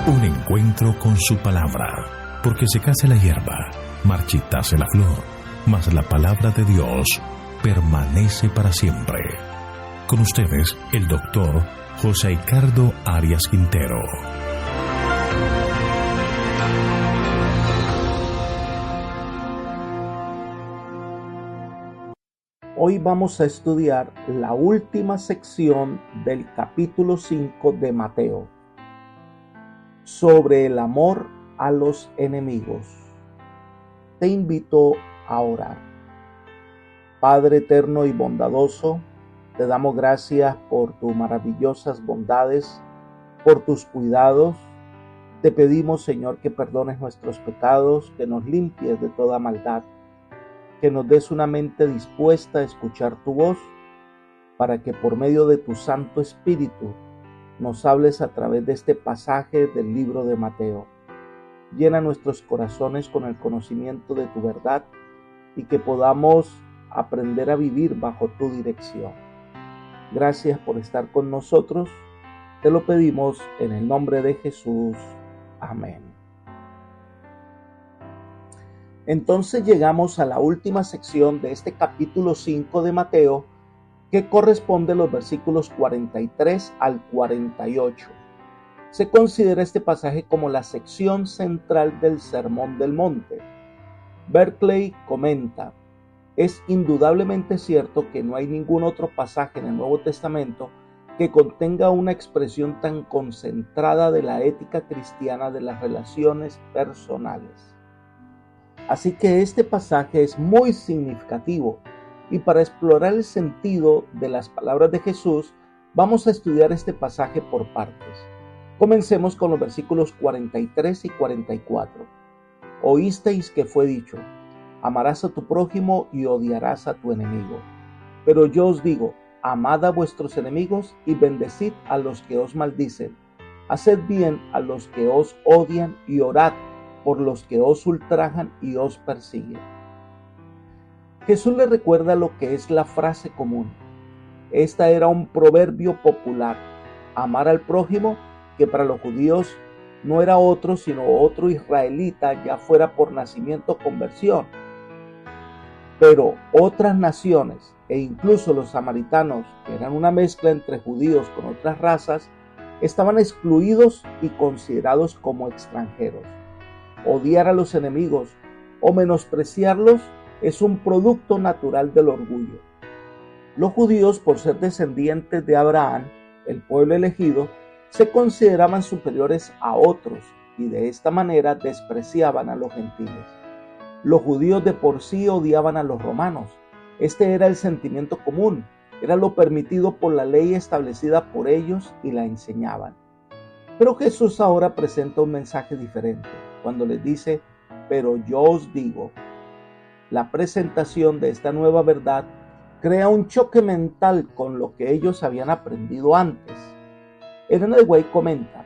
Un encuentro con su palabra, porque secase la hierba, marchitase la flor, mas la palabra de Dios permanece para siempre. Con ustedes, el doctor José Ricardo Arias Quintero. Hoy vamos a estudiar la última sección del capítulo 5 de Mateo, sobre el amor a los enemigos. Te invito a orar. Padre eterno y bondadoso, te damos gracias por tus maravillosas bondades, por tus cuidados. Te pedimos, Señor, que perdones nuestros pecados, que nos limpies de toda maldad, que nos des una mente dispuesta a escuchar tu voz, para que por medio de tu Santo Espíritu nos hables a través de este pasaje del libro de Mateo. Llena nuestros corazones con el conocimiento de tu verdad y que podamos aprender a vivir bajo tu dirección. Gracias por estar con nosotros. Te lo pedimos en el nombre de Jesús. Amén. Entonces llegamos a la última sección de este capítulo 5 de Mateo, que corresponde a los versículos 43 al 48. Se considera este pasaje como la sección central del Sermón del Monte. Berkeley comenta: es indudablemente cierto que no hay ningún otro pasaje en el Nuevo Testamento que contenga una expresión tan concentrada de la ética cristiana de las relaciones personales. Así que este pasaje es muy significativo, y para explorar el sentido de las palabras de Jesús, vamos a estudiar este pasaje por partes. Comencemos con los versículos 43 y 44. Oísteis que fue dicho: amarás a tu prójimo y odiarás a tu enemigo. Pero yo os digo, amad a vuestros enemigos y bendecid a los que os maldicen. Haced bien a los que os odian y orad por los que os ultrajan y os persiguen. Jesús le recuerda lo que es la frase común. Esta era un proverbio popular: amar al prójimo, que para los judíos no era otro sino otro israelita, ya fuera por nacimiento o conversión. Pero otras naciones, e incluso los samaritanos, que eran una mezcla entre judíos con otras razas, estaban excluidos y considerados como extranjeros. Odiar a los enemigos o menospreciarlos es un producto natural del orgullo. Los judíos, por ser descendientes de Abraham, el pueblo elegido, se consideraban superiores a otros y de esta manera despreciaban a los gentiles. Los judíos de por sí odiaban a los romanos. Este era el sentimiento común, era lo permitido por la ley establecida por ellos y la enseñaban. Pero Jesús ahora presenta un mensaje diferente, cuando les dice: pero yo os digo. La presentación de esta nueva verdad crea un choque mental con lo que ellos habían aprendido antes. Ellen White comenta: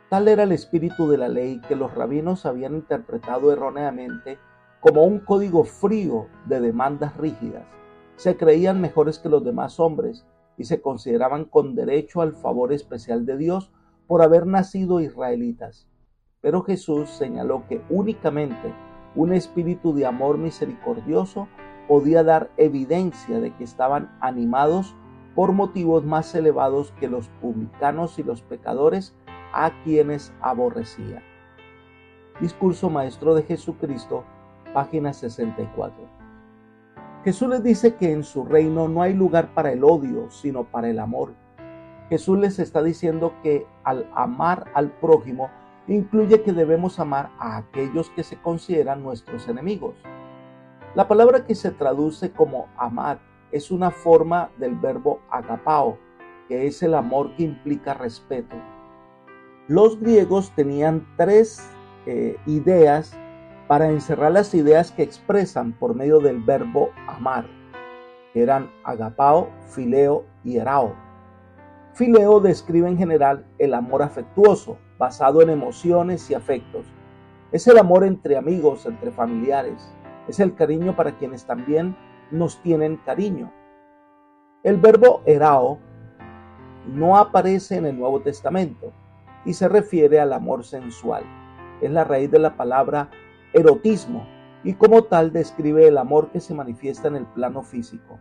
tal era el espíritu de la ley que los rabinos habían interpretado erróneamente como un código frío de demandas rígidas. Se creían mejores que los demás hombres y se consideraban con derecho al favor especial de Dios por haber nacido israelitas. Pero Jesús señaló que únicamente un espíritu de amor misericordioso podía dar evidencia de que estaban animados por motivos más elevados que los publicanos y los pecadores a quienes aborrecía. Discurso Maestro de Jesucristo, página 64. Jesús les dice que en su reino no hay lugar para el odio, sino para el amor. Jesús les está diciendo que al amar al prójimo incluye que debemos amar a aquellos que se consideran nuestros enemigos. La palabra que se traduce como amar es una forma del verbo agapao, que es el amor que implica respeto. Los griegos tenían tres ideas para encerrar las ideas que expresan por medio del verbo amar. Eran agapao, fileo y erao. Fileo describe en general el amor afectuoso, basado en emociones y afectos. Es el amor entre amigos, entre familiares. Es el cariño para quienes también nos tienen cariño. El verbo erao no aparece en el Nuevo Testamento y se refiere al amor sensual. Es la raíz de la palabra erotismo y como tal describe el amor que se manifiesta en el plano físico.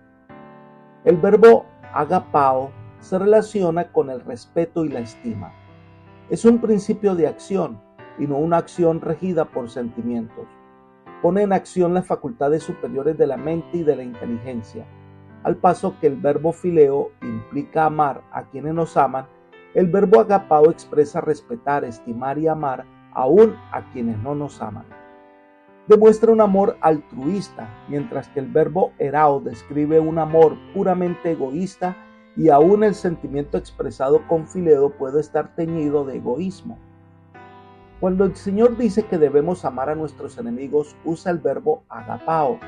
El verbo agapao se relaciona con el respeto y la estima. Es un principio de acción y no una acción regida por sentimientos. Pone en acción las facultades superiores de la mente y de la inteligencia. Al paso que el verbo fileo implica amar a quienes nos aman, el verbo agapao expresa respetar, estimar y amar aún a quienes no nos aman. Demuestra un amor altruista, mientras que el verbo erao describe un amor puramente egoísta y aún el sentimiento expresado con fileo puede estar teñido de egoísmo. Cuando el Señor dice que debemos amar a nuestros enemigos, usa el verbo agapao.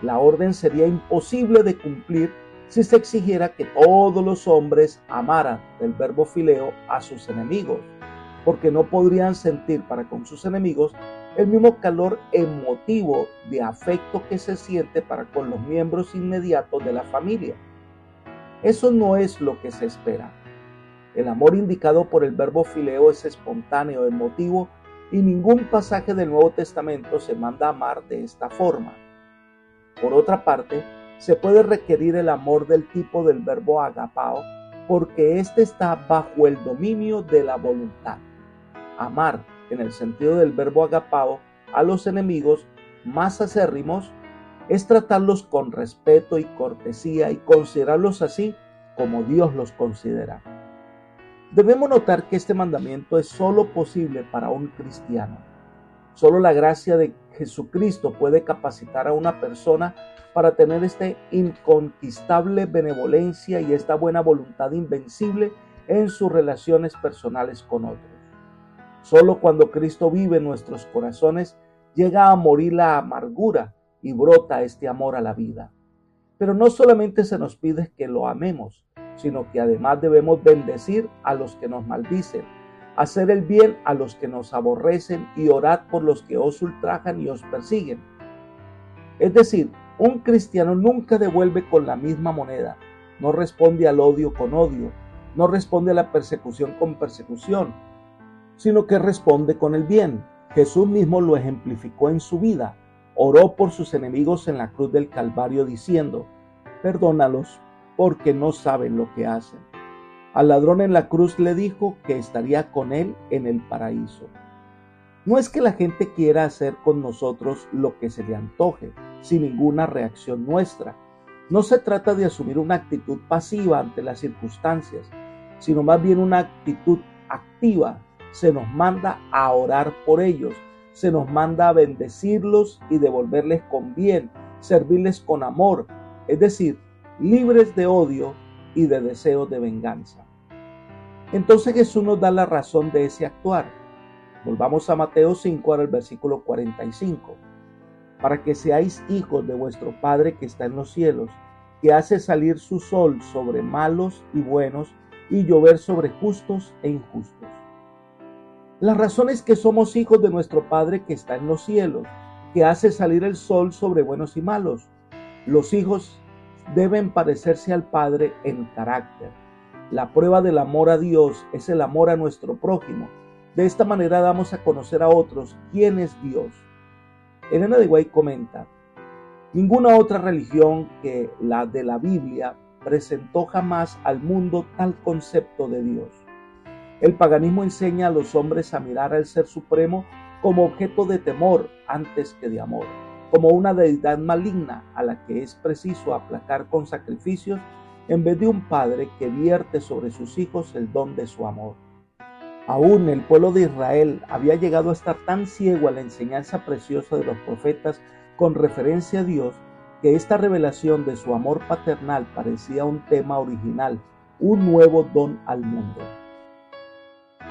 La orden sería imposible de cumplir si se exigiera que todos los hombres amaran, del verbo fileo, a sus enemigos, porque no podrían sentir para con sus enemigos el mismo calor emotivo de afecto que se siente para con los miembros inmediatos de la familia. Eso no es lo que se espera. El amor indicado por el verbo fileo es espontáneo, emotivo, y ningún pasaje del Nuevo Testamento se manda a amar de esta forma. Por otra parte, se puede requerir el amor del tipo del verbo agapao porque éste está bajo el dominio de la voluntad. Amar, en el sentido del verbo agapao, a los enemigos más acérrimos es tratarlos con respeto y cortesía y considerarlos así como Dios los considera. Debemos notar que este mandamiento es solo posible para un cristiano. Solo la gracia de Jesucristo puede capacitar a una persona para tener esta inconquistable benevolencia y esta buena voluntad invencible en sus relaciones personales con otros. Solo cuando Cristo vive en nuestros corazones llega a morir la amargura y brota este amor a la vida. Pero no solamente se nos pide que lo amemos, sino que además debemos bendecir a los que nos maldicen, hacer el bien a los que nos aborrecen y orad por los que os ultrajan y os persiguen. Es decir, un cristiano nunca devuelve con la misma moneda, no responde al odio con odio, no responde a la persecución con persecución, sino que responde con el bien. Jesús mismo lo ejemplificó en su vida. Oró por sus enemigos en la cruz del Calvario diciendo: perdónalos porque no saben lo que hacen. Al ladrón en la cruz le dijo que estaría con él en el paraíso. No es que la gente quiera hacer con nosotros lo que se le antoje, sin ninguna reacción nuestra. No se trata de asumir una actitud pasiva ante las circunstancias, sino más bien una actitud activa. Se nos manda a orar por ellos, se nos manda a bendecirlos y devolverles con bien, servirles con amor, es decir, libres de odio y de deseos de venganza. Entonces Jesús nos da la razón de ese actuar. Volvamos a Mateo 5, al versículo 45. Para que seáis hijos de vuestro Padre que está en los cielos, que hace salir su sol sobre malos y buenos y llover sobre justos e injustos. La razón es que somos hijos de nuestro Padre que está en los cielos, que hace salir el sol sobre buenos y malos. Los hijos deben parecerse al Padre en carácter. La prueba del amor a Dios es el amor a nuestro prójimo. De esta manera damos a conocer a otros quién es Dios. Elena de White comenta: ninguna otra religión que la de la Biblia presentó jamás al mundo tal concepto de Dios. El paganismo enseña a los hombres a mirar al Ser Supremo como objeto de temor antes que de amor, como una deidad maligna a la que es preciso aplacar con sacrificios en vez de un padre que vierte sobre sus hijos el don de su amor. Aún el pueblo de Israel había llegado a estar tan ciego a la enseñanza preciosa de los profetas con referencia a Dios que esta revelación de su amor paternal parecía un tema original, un nuevo don al mundo.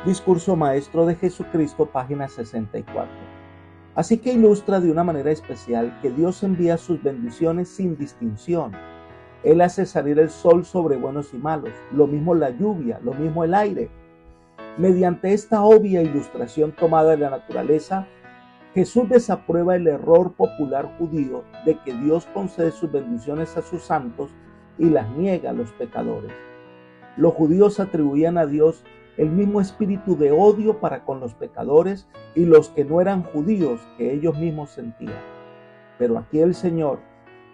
Discurso Maestro de Jesucristo, página 64. Así que ilustra de una manera especial que Dios envía sus bendiciones sin distinción. Él hace salir el sol sobre buenos y malos, lo mismo la lluvia, lo mismo el aire. Mediante esta obvia ilustración tomada de la naturaleza, Jesús desaprueba el error popular judío de que Dios concede sus bendiciones a sus santos y las niega a los pecadores. Los judíos atribuían a Dios el mismo espíritu de odio para con los pecadores y los que no eran judíos que ellos mismos sentían. Pero aquí el Señor,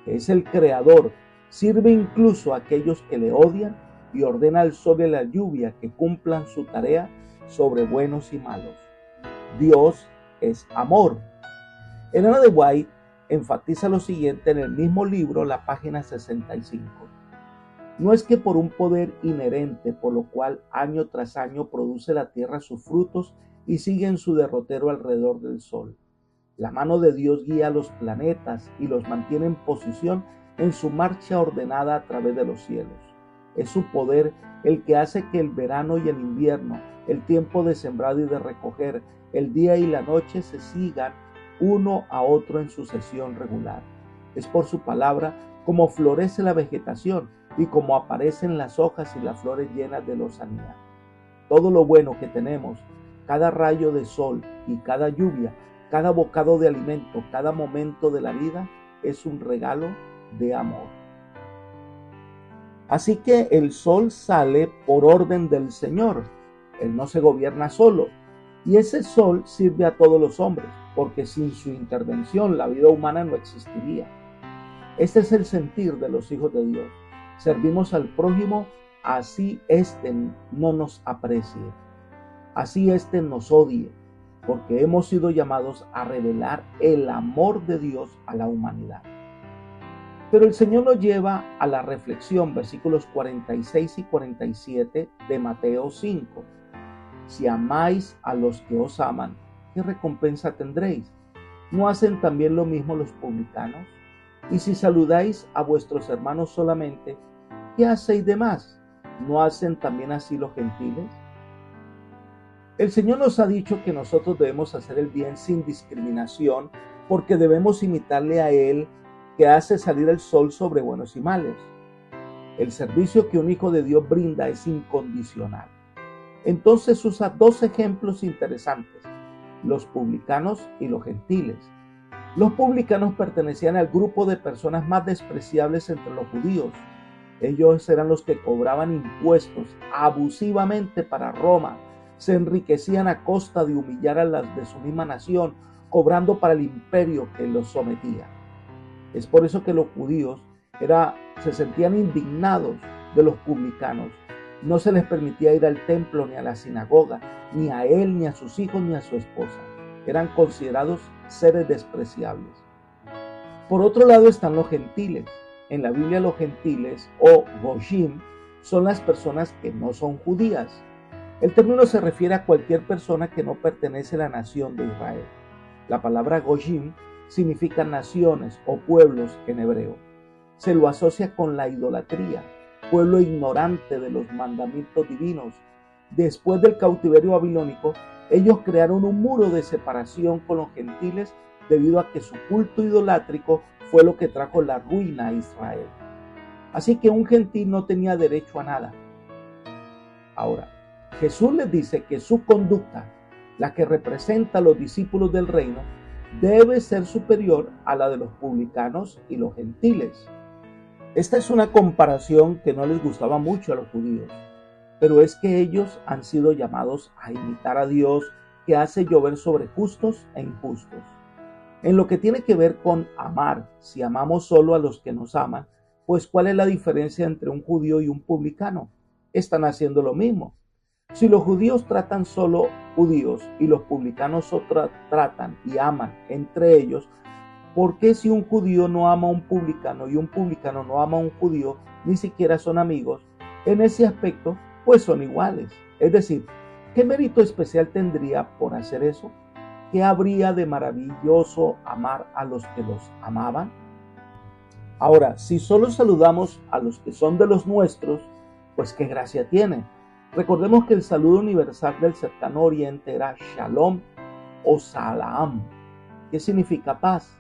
que es el Creador, sirve incluso a aquellos que le odian y ordena al sol y a la lluvia que cumplan su tarea sobre buenos y malos. Dios es amor. Elena de White enfatiza lo siguiente en el mismo libro, la página 65. No es que por un poder inherente, por lo cual año tras año produce la tierra sus frutos y sigue en su derrotero alrededor del sol. La mano de Dios guía a los planetas y los mantiene en posición en su marcha ordenada a través de los cielos. Es su poder el que hace que el verano y el invierno, el tiempo de sembrar y de recoger, el día y la noche se sigan uno a otro en sucesión regular. Es por su palabra como florece la vegetación y como aparecen las hojas y las flores llenas de lozanía. Todo lo bueno que tenemos, cada rayo de sol y cada lluvia, cada bocado de alimento, cada momento de la vida, es un regalo de amor. Así que el sol sale por orden del Señor. Él no se gobierna solo. Y ese sol sirve a todos los hombres, porque sin su intervención la vida humana no existiría. Este es el sentir de los hijos de Dios. Servimos al prójimo, así éste no nos aprecie, así éste nos odie, porque hemos sido llamados a revelar el amor de Dios a la humanidad. Pero el Señor nos lleva a la reflexión, versículos 46 y 47 de Mateo 5. Si amáis a los que os aman, ¿qué recompensa tendréis? ¿No hacen también lo mismo los publicanos? Y si saludáis a vuestros hermanos solamente, ¿qué hacéis de más? ¿No hacen también así los gentiles? El Señor nos ha dicho que nosotros debemos hacer el bien sin discriminación, porque debemos imitarle a Él, que hace salir el sol sobre buenos y malos. El servicio que un hijo de Dios brinda es incondicional. Entonces usa dos ejemplos interesantes, los publicanos y los gentiles. Los publicanos pertenecían al grupo de personas más despreciables entre los judíos. Ellos eran los que cobraban impuestos abusivamente para Roma, se enriquecían a costa de humillar a las de su misma nación, cobrando para el imperio que los sometía. Es por eso que los judíos se sentían indignados de los publicanos. No se les permitía ir al templo ni a la sinagoga, ni a él, ni a sus hijos, ni a su esposa. Eran considerados seres despreciables. Por otro lado están los gentiles. En la Biblia los gentiles, o Goyim, son las personas que no son judías. El término se refiere a cualquier persona que no pertenece a la nación de Israel. La palabra Goyim significa naciones o pueblos en hebreo. Se lo asocia con la idolatría, pueblo ignorante de los mandamientos divinos. Después del cautiverio babilónico, ellos crearon un muro de separación con los gentiles debido a que su culto idolátrico fue lo que trajo la ruina a Israel. Así que un gentil no tenía derecho a nada. Ahora, Jesús les dice que su conducta, la que representa a los discípulos del reino, debe ser superior a la de los publicanos y los gentiles. Esta es una comparación que no les gustaba mucho a los judíos, pero es que ellos han sido llamados a imitar a Dios, que hace llover sobre justos e injustos. En lo que tiene que ver con amar, si amamos solo a los que nos aman, pues ¿cuál es la diferencia entre un judío y un publicano? Están haciendo lo mismo. Si los judíos tratan solo judíos y los publicanos tratan y aman entre ellos, ¿por qué si un judío no ama a un publicano y un publicano no ama a un judío, ni siquiera son amigos? En ese aspecto, pues son iguales. Es decir, ¿qué mérito especial tendría por hacer eso? ¿Qué habría de maravilloso amar a los que los amaban? Ahora, si solo saludamos a los que son de los nuestros, pues ¿qué gracia tiene? Recordemos que el saludo universal del cercano oriente era Shalom o Salam, que significa paz,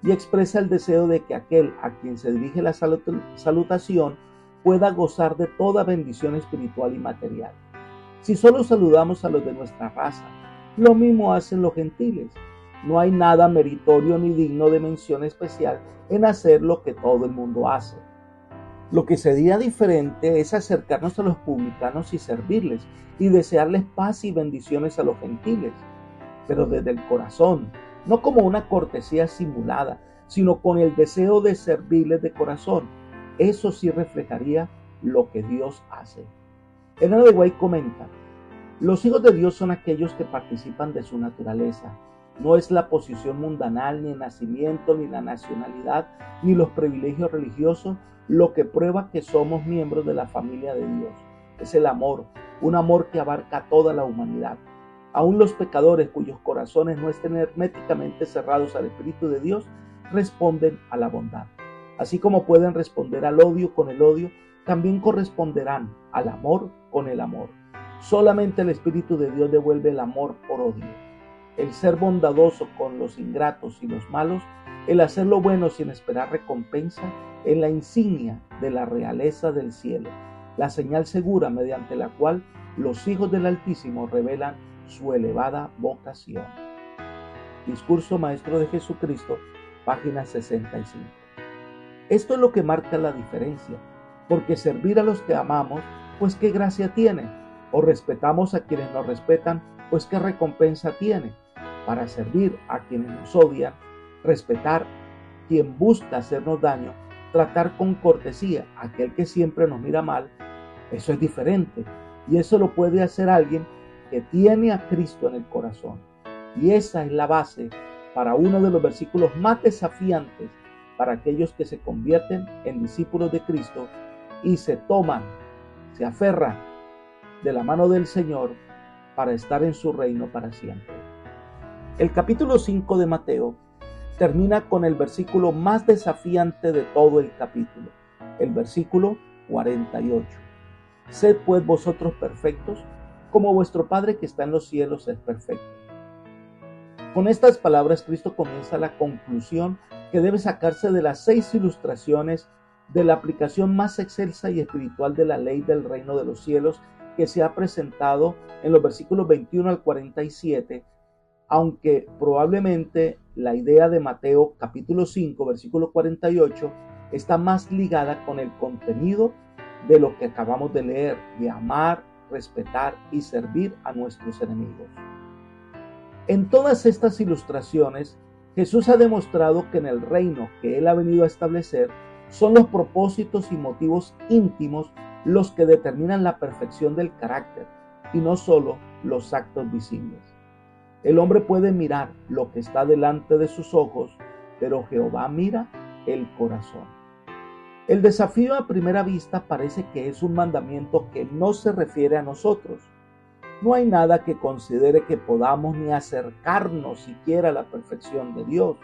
y expresa el deseo de que aquel a quien se dirige la salutación pueda gozar de toda bendición espiritual y material. Si solo saludamos a los de nuestra raza, lo mismo hacen los gentiles. No hay nada meritorio ni digno de mención especial en hacer lo que todo el mundo hace. Lo que sería diferente es acercarnos a los publicanos y servirles y desearles paz y bendiciones a los gentiles, pero desde el corazón, no como una cortesía simulada, sino con el deseo de servirles de corazón. Eso sí reflejaría lo que Dios hace. Elena de White comenta: los hijos de Dios son aquellos que participan de su naturaleza. No es la posición mundanal, ni el nacimiento, ni la nacionalidad, ni los privilegios religiosos lo que prueba que somos miembros de la familia de Dios. Es el amor, un amor que abarca a toda la humanidad. Aún los pecadores cuyos corazones no estén herméticamente cerrados al Espíritu de Dios responden a la bondad. Así como pueden responder al odio con el odio, también corresponderán al amor con el amor. Solamente el Espíritu de Dios devuelve el amor por odio. El ser bondadoso con los ingratos y los malos, el hacer lo bueno sin esperar recompensa, es la insignia de la realeza del cielo, la señal segura mediante la cual los hijos del Altísimo revelan su elevada vocación. Discurso Maestro de Jesucristo, página 65. Esto es lo que marca la diferencia, porque servir a los que amamos, pues qué gracia tiene, o respetamos a quienes nos respetan, pues qué recompensa tiene. Para servir a quienes nos odian, respetar a quien busca hacernos daño, tratar con cortesía a aquel que siempre nos mira mal, eso es diferente, y eso lo puede hacer alguien que tiene a Cristo en el corazón. Y esa es la base para uno de los versículos más desafiantes para aquellos que se convierten en discípulos de Cristo y se aferran de la mano del Señor para estar en su reino para siempre. El capítulo 5 de Mateo termina con el versículo más desafiante de todo el capítulo, el versículo 48. Sed pues vosotros perfectos, como vuestro Padre que está en los cielos es perfecto. Con estas palabras Cristo comienza la conclusión que debe sacarse de las 6 ilustraciones de la aplicación más excelsa y espiritual de la ley del reino de los cielos que se ha presentado en los versículos 21 al 47, aunque probablemente la idea de Mateo capítulo 5, versículo 48, está más ligada con el contenido de lo que acabamos de leer, de amar, respetar y servir a nuestros enemigos. En todas estas ilustraciones, Jesús ha demostrado que en el reino que Él ha venido a establecer, son los propósitos y motivos íntimos los que determinan la perfección del carácter y no solo los actos visibles. El hombre puede mirar lo que está delante de sus ojos, pero Jehová mira el corazón. El desafío a primera vista parece que es un mandamiento que no se refiere a nosotros. No hay nada que considere que podamos ni acercarnos siquiera a la perfección de Dios.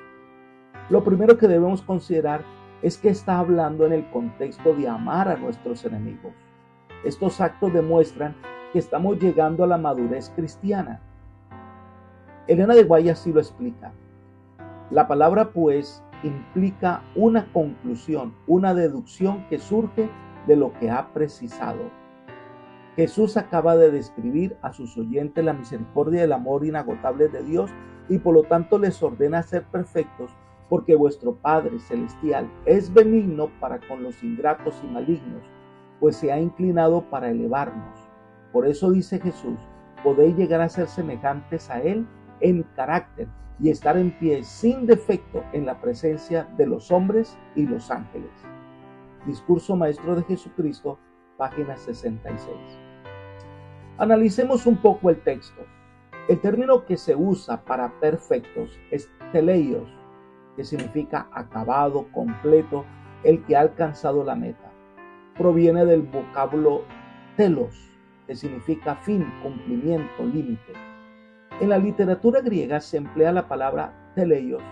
Lo primero que debemos considerar es que está hablando en el contexto de amar a nuestros enemigos. Estos actos demuestran que estamos llegando a la madurez cristiana. Elena de White así lo explica. La palabra pues implica una conclusión, una deducción que surge de lo que ha precisado. Jesús acaba de describir a sus oyentes la misericordia y el amor inagotable de Dios y por lo tanto les ordena ser perfectos porque vuestro Padre Celestial es benigno para con los ingratos y malignos, pues se ha inclinado para elevarnos. Por eso dice Jesús, podéis llegar a ser semejantes a Él en carácter y estar en pie sin defecto en la presencia de los hombres y los ángeles. Discurso Maestro de Jesucristo, página 66. Analicemos un poco el texto. El término que se usa para perfectos es teleios, que significa acabado, completo, el que ha alcanzado la meta. Proviene del vocablo telos, que significa fin, cumplimiento, límite. En la literatura griega se emplea la palabra teleios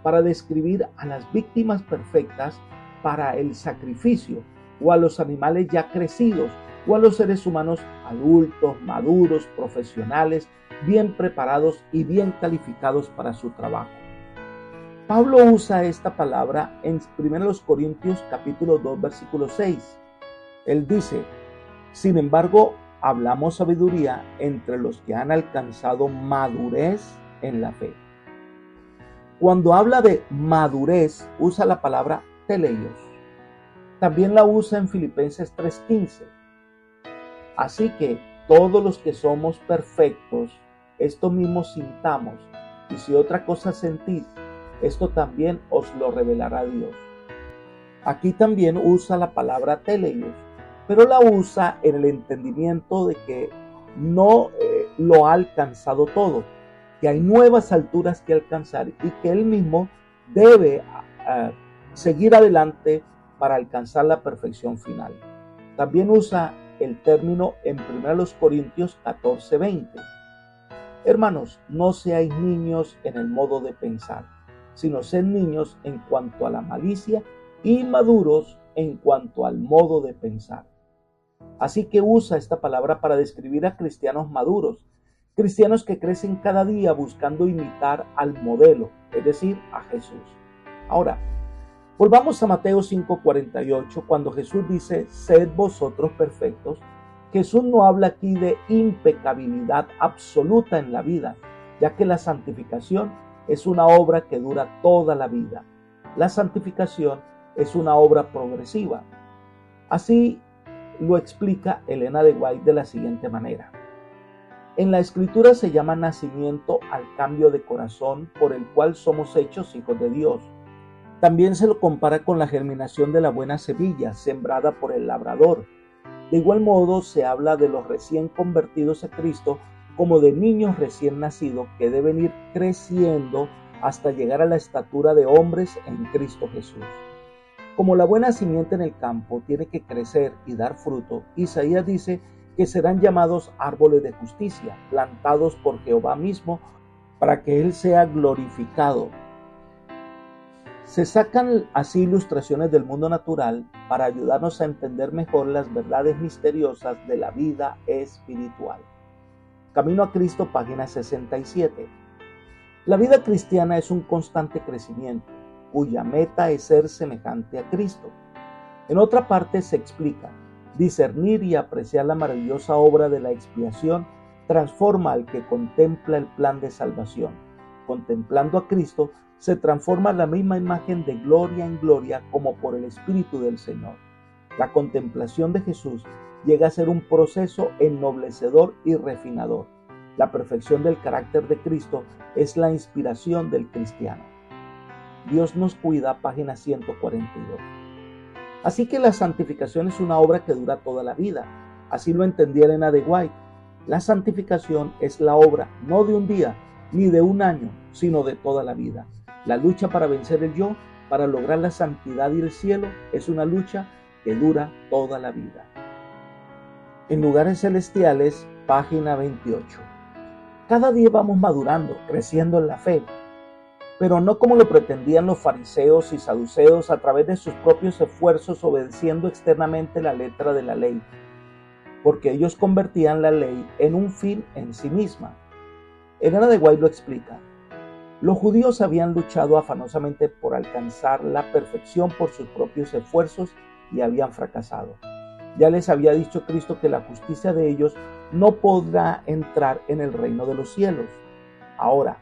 para describir a las víctimas perfectas para el sacrificio, o a los animales ya crecidos, o a los seres humanos adultos, maduros, profesionales, bien preparados y bien calificados para su trabajo. Pablo usa esta palabra en 1 Corintios capítulo 2, versículo 6. Él dice, sin embargo, hablamos sabiduría entre los que han alcanzado madurez en la fe. Cuando habla de madurez, usa la palabra teleios. También la usa en Filipenses 3:15. Así que todos los que somos perfectos, esto mismo sintamos, y si otra cosa sentís, esto también os lo revelará Dios. Aquí también usa la palabra teleios, pero la usa en el entendimiento de que no lo ha alcanzado todo, que hay nuevas alturas que alcanzar y que él mismo debe seguir adelante para alcanzar la perfección final. También usa el término en 1 Corintios 14:20. Hermanos, no seáis niños en el modo de pensar, sino sed niños en cuanto a la malicia y maduros en cuanto al modo de pensar. Así que usa esta palabra para describir a cristianos maduros, cristianos que crecen cada día buscando imitar al modelo, es decir, a Jesús. Ahora, volvamos a Mateo 5:48, cuando Jesús dice, sed vosotros perfectos. Jesús no habla aquí de impecabilidad absoluta en la vida, ya que la santificación es una obra que dura toda la vida. La santificación es una obra progresiva. Así lo explica Elena de White de la siguiente manera. En la Escritura se llama nacimiento al cambio de corazón por el cual somos hechos hijos de Dios. También se lo compara con la germinación de la buena semilla sembrada por el labrador. De igual modo se habla de los recién convertidos a Cristo como de niños recién nacidos que deben ir creciendo hasta llegar a la estatura de hombres en Cristo Jesús. Como la buena simiente en el campo tiene que crecer y dar fruto, Isaías dice que serán llamados árboles de justicia, plantados por Jehová mismo, para que Él sea glorificado. Se sacan así ilustraciones del mundo natural para ayudarnos a entender mejor las verdades misteriosas de la vida espiritual. Camino a Cristo, página 67. La vida cristiana es un constante crecimiento, cuya meta es ser semejante a Cristo. En otra parte se explica, discernir y apreciar la maravillosa obra de la expiación transforma al que contempla el plan de salvación. Contemplando a Cristo, se transforma la misma imagen de gloria en gloria como por el Espíritu del Señor. La contemplación de Jesús llega a ser un proceso ennoblecedor y refinador. La perfección del carácter de Cristo es la inspiración del cristiano. Dios nos cuida, página 142. Así que la santificación es una obra que dura toda la vida. Así lo entendía Elena de White. La santificación es la obra no de un día ni de un año, sino de toda la vida. La lucha para vencer el yo, para lograr la santidad y el cielo, es una lucha que dura toda la vida. En Lugares Celestiales, página 28. Cada día vamos madurando, creciendo en la fe, pero no como lo pretendían los fariseos y saduceos a través de sus propios esfuerzos obedeciendo externamente la letra de la ley, porque ellos convertían la ley en un fin en sí misma. Elena de White lo explica. Los judíos habían luchado afanosamente por alcanzar la perfección por sus propios esfuerzos y habían fracasado. Ya les había dicho Cristo que la justicia de ellos no podrá entrar en el reino de los cielos. Ahora,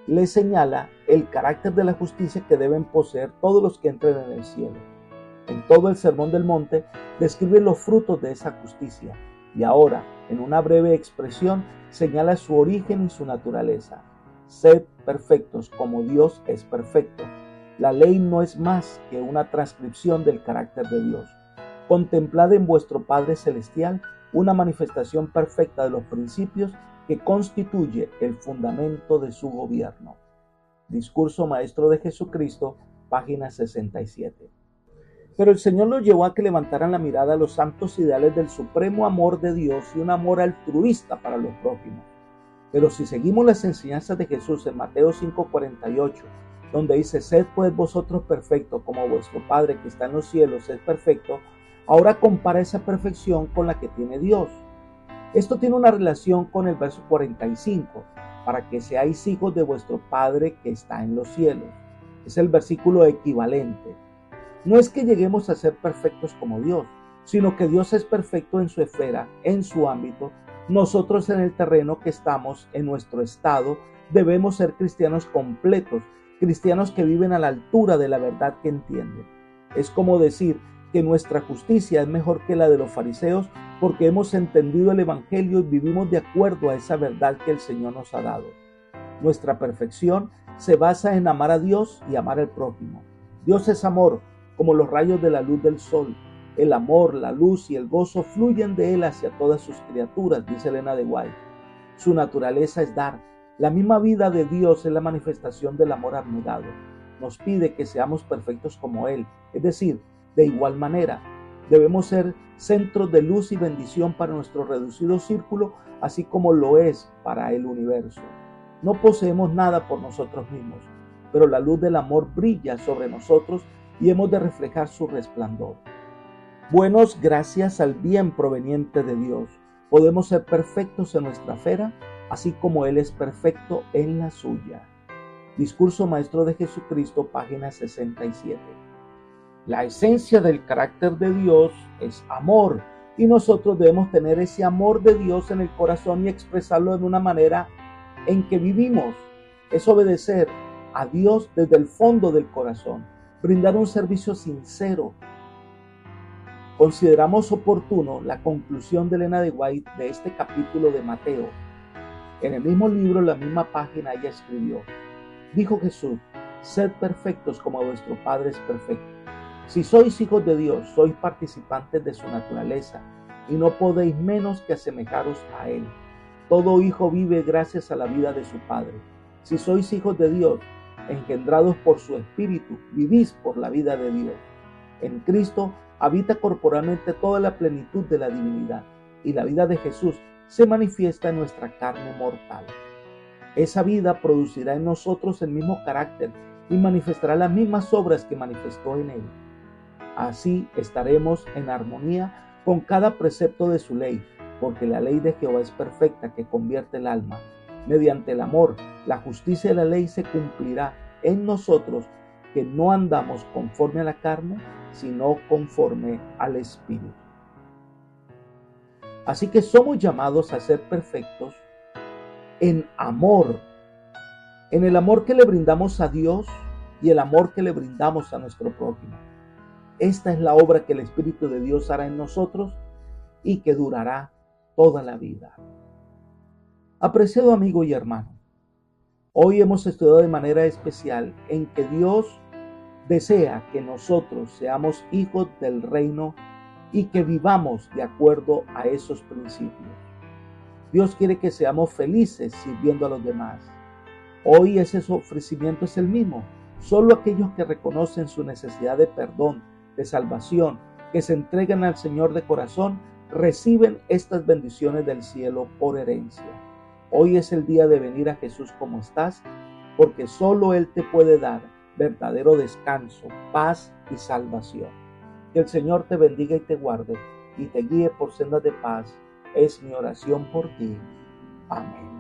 les señala el carácter de la justicia que deben poseer todos los que entren en el cielo. En todo el Sermón del Monte describe los frutos de esa justicia y ahora, en una breve expresión, señala su origen y su naturaleza. Sed perfectos como Dios es perfecto. La ley no es más que una transcripción del carácter de Dios. Contemplad en vuestro Padre Celestial una manifestación perfecta de los principios que constituye el fundamento de su gobierno. Discurso Maestro de Jesucristo, página 67. Pero el Señor los llevó a que levantaran la mirada a los santos ideales del supremo amor de Dios y un amor altruista para los prójimos. Pero si seguimos las enseñanzas de Jesús en Mateo 5:48, donde dice, sed pues vosotros perfectos como vuestro Padre que está en los cielos es perfecto, ahora compara esa perfección con la que tiene Dios. Esto tiene una relación con el verso 45, para que seáis hijos de vuestro Padre que está en los cielos. Es el versículo equivalente. No es que lleguemos a ser perfectos como Dios, sino que Dios es perfecto en su esfera, en su ámbito. Nosotros en el terreno que estamos, en nuestro estado, debemos ser cristianos completos, cristianos que viven a la altura de la verdad que entienden. Es como decir que nuestra justicia es mejor que la de los fariseos porque hemos entendido el Evangelio y vivimos de acuerdo a esa verdad que el Señor nos ha dado. Nuestra perfección se basa en amar a Dios y amar al prójimo. Dios es amor, como los rayos de la luz del sol. El amor, la luz y el gozo fluyen de Él hacia todas sus criaturas, dice Elena de White. Su naturaleza es dar. La misma vida de Dios es la manifestación del amor abnegado. Nos pide que seamos perfectos como Él, es decir, de igual manera. Debemos ser centros de luz y bendición para nuestro reducido círculo, así como lo es para el universo. No poseemos nada por nosotros mismos, pero la luz del amor brilla sobre nosotros y hemos de reflejar su resplandor. Buenos gracias al bien proveniente de Dios. Podemos ser perfectos en nuestra esfera, así como Él es perfecto en la suya. Discurso Maestro de Jesucristo, página 67. La esencia del carácter de Dios es amor, y nosotros debemos tener ese amor de Dios en el corazón y expresarlo en una manera en que vivimos. Es obedecer a Dios desde el fondo del corazón, brindar un servicio sincero. Consideramos oportuno la conclusión de Elena de White de este capítulo de Mateo. En el mismo libro, la misma página, ella escribió: dijo Jesús, sed perfectos como vuestro Padre es perfecto. Si sois hijos de Dios, sois participantes de su naturaleza y no podéis menos que asemejaros a Él. Todo hijo vive gracias a la vida de su Padre. Si sois hijos de Dios, engendrados por su Espíritu, vivís por la vida de Dios. En Cristo habita corporalmente toda la plenitud de la divinidad, y la vida de Jesús se manifiesta en nuestra carne mortal. Esa vida producirá en nosotros el mismo carácter y manifestará las mismas obras que manifestó en Él. Así estaremos en armonía con cada precepto de su ley, porque la ley de Jehová es perfecta, que convierte el alma. Mediante el amor, la justicia de la ley se cumplirá en nosotros, que no andamos conforme a la carne, sino conforme al Espíritu. Así que somos llamados a ser perfectos en amor, en el amor que le brindamos a Dios y el amor que le brindamos a nuestro prójimo. Esta es la obra que el Espíritu de Dios hará en nosotros y que durará toda la vida. Apreciado amigo y hermano, hoy hemos estudiado de manera especial en que Dios desea que nosotros seamos hijos del reino y que vivamos de acuerdo a esos principios. Dios quiere que seamos felices sirviendo a los demás. Hoy ese ofrecimiento es el mismo. Solo aquellos que reconocen su necesidad de perdón, de salvación, que se entregan al Señor de corazón, reciben estas bendiciones del cielo por herencia. Hoy es el día de venir a Jesús como estás, porque solo Él te puede dar verdadero descanso, paz y salvación. Que el Señor te bendiga y te guarde y te guíe por sendas de paz. Es mi oración por ti. Amén.